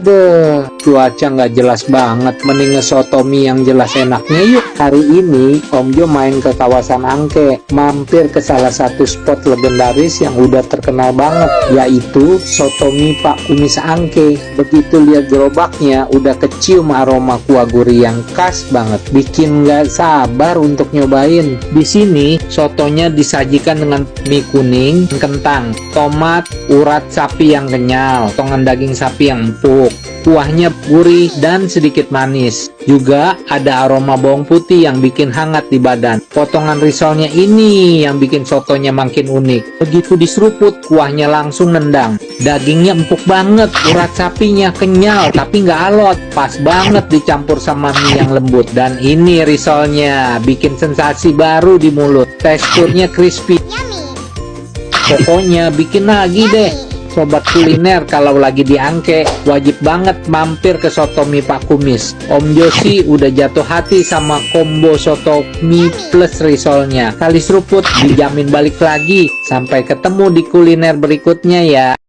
Beuh, cuaca nggak jelas banget, mending ngesoto mie yang jelas enaknya yuk. Hari ini Om Jo main ke kawasan Angke, mampir ke salah satu spot legendaris yang udah terkenal banget, yaitu soto mie Pak Kumis Angke. Begitu lihat gerobaknya, udah kecium aroma kuah gurih yang khas banget, bikin nggak sabar untuk nyobain. Di sini sotonya disajikan dengan mie kuning, kentang, tomat, urat sapi yang kenyal, potongan daging sapi yang empuk, kuahnya gurih dan sedikit manis. Juga ada aroma bawang putih yang bikin hangat di badan. Potongan risolnya ini yang bikin sotonya makin unik. Begitu diseruput, kuahnya langsung nendang. Dagingnya empuk banget, urat sapinya kenyal tapi nggak alot. Pas banget dicampur sama mie yang lembut. Dan ini risolnya bikin sensasi baru di mulut. Teksturnya crispy. Pokoknya bikin lagi deh. Sobat kuliner kalau lagi di Angke wajib banget mampir ke soto mie Pak Kumis. Om Josi udah jatuh hati sama combo soto mie plus risolnya. Kali seruput dijamin balik lagi. Sampai ketemu di kuliner berikutnya ya.